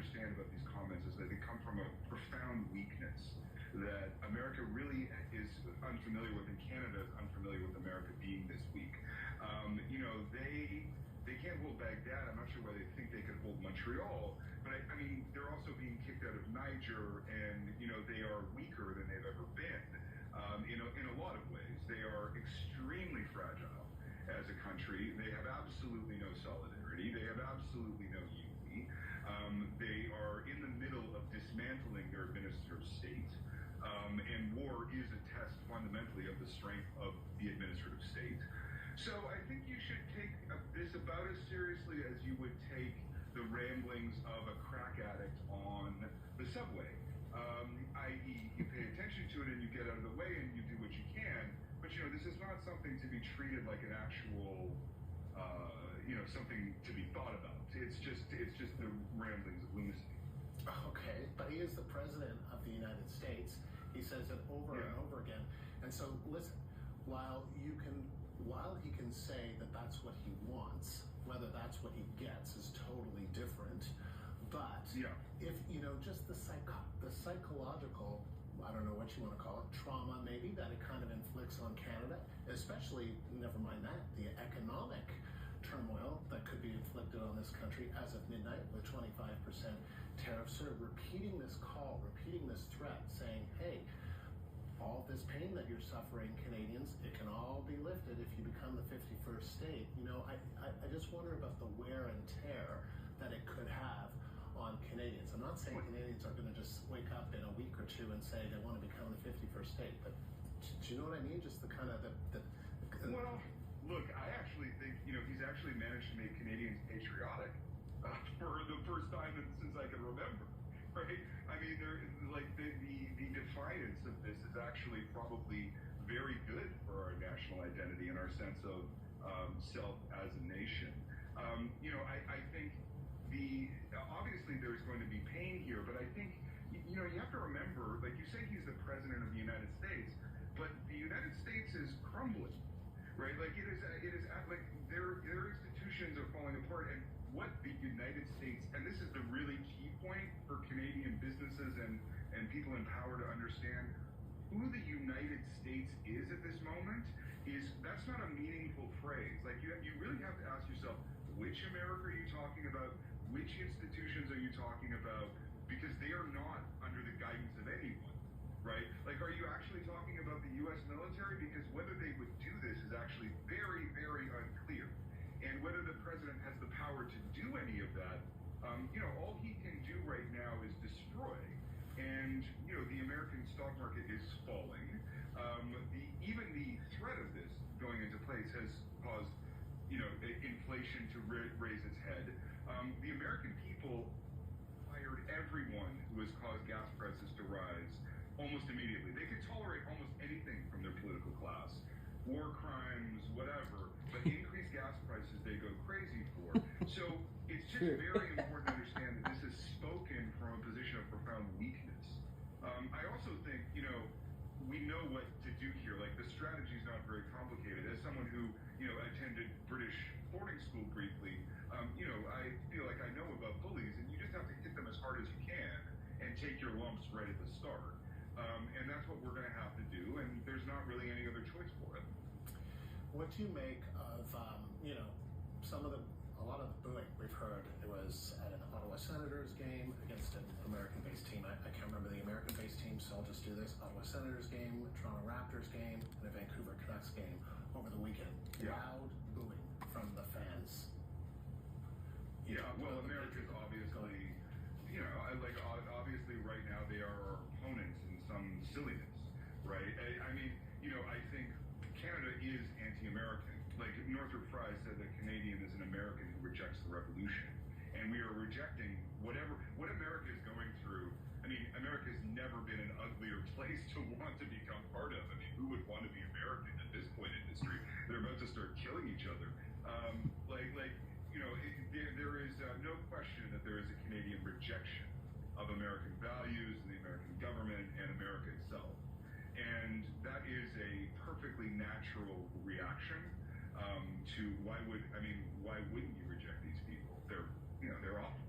understand about these comments is that they come from a profound weakness that America really is unfamiliar with, and Canada is unfamiliar with America being this weak. They can't hold Baghdad. I'm not sure why they think they could hold Montreal, but I mean, they're also being kicked out of Niger, and they are weaker than they've ever been. In a lot of ways, they are extremely fragile as a country. They have absolutely no solidarity. They have absolutely no unity. They are in the middle of dismantling their administrative state. And war is a test fundamentally of the strength of the administrative state. So I think you should take this about as seriously as you would take the ramblings of a crack addict on the subway. I.e., you pay attention to it and you get out of the way and you do what you can. But this is not something to be treated like an actual, something to be thought about. It's just the ramblings of lunacy. Okay, but he is the president of the United States. He says it over and over again. And so, listen, while he can say that that's what he wants, whether that's what he gets is totally different. But if, just the psychological, I don't know what you want to call it, trauma maybe that it kind of inflicts on Canada, especially, never mind that, the economic turmoil that could be inflicted on this country as of midnight with 25% tariffs, sort of repeating this call, repeating this threat, saying, hey, all this pain that you're suffering, Canadians, it can all be lifted if you become the 51st state. I just wonder about the wear and tear that it could have on Canadians. I'm not saying Canadians are going to just wake up in a week or two and say they want to become the 51st state, but do you know what I mean? Just the kind of Well, look, I actually think, he's actually managed to make Canadians patriotic for the first time since I can remember, right? I mean, the defiance of this is actually probably very good for our national identity and our sense of self as a nation. I think obviously there's going to be pain here, but I think, you have to remember, like you say, he's the president of the United States, but the United States is crumbling. Right, like it is like their institutions are falling apart, and what the United States, and this is the really key point for Canadian businesses and people in power to understand, who the United States is at this moment that's not a meaningful phrase. Like you really have to ask yourself, which America are you talking about? Which institutions are you talking about? Because they are not under the guidance of anyone. Right? Like, are you actually talking about the U.S. military? Because whether they would do this is actually very, very unclear. And whether the president has the power to do any of that, all he can do right now is destroy. And, the American stock market is falling. Even the threat of this going into place has caused, inflation to raise its head. The American people fired everyone who has caused gas prices to rise almost immediately. They could tolerate almost anything from their political class, war crimes, whatever, but increased gas prices they go crazy for. So it's just very important to understand that this is spoken from a position of profound weakness. I also think, we know what to do here. Like, the strategy is not very complicated. As someone who, attended British boarding school briefly, I feel like I know about bullies, and you just have to hit them as hard as you can and take your lumps right at the start. And that's what we're going to have to do, and there's not really any other choice for it. What do you make of, a lot of the booing we've heard? It was at an Ottawa Senators game against an American-based team. I can't remember the American-based team, so I'll just do this. Ottawa Senators game, Toronto Raptors game, and a Vancouver Canucks game over the weekend. Loud booing from the fans. Well, America's obviously, obviously right now they are our opponents in some silliness, right? I mean, I think Canada is anti-American. Like, Northrop Frye said that Canadian is an American who rejects the revolution. And we are rejecting what America is going through. I mean, America's never been an uglier place to want to become part of. I mean, who would want to be American at this point in history? They're about to start killing each other. There is no question that there is a Canadian rejection of American values and the American government and America itself. And that is a perfectly natural reaction to why wouldn't you reject these people? They're awful.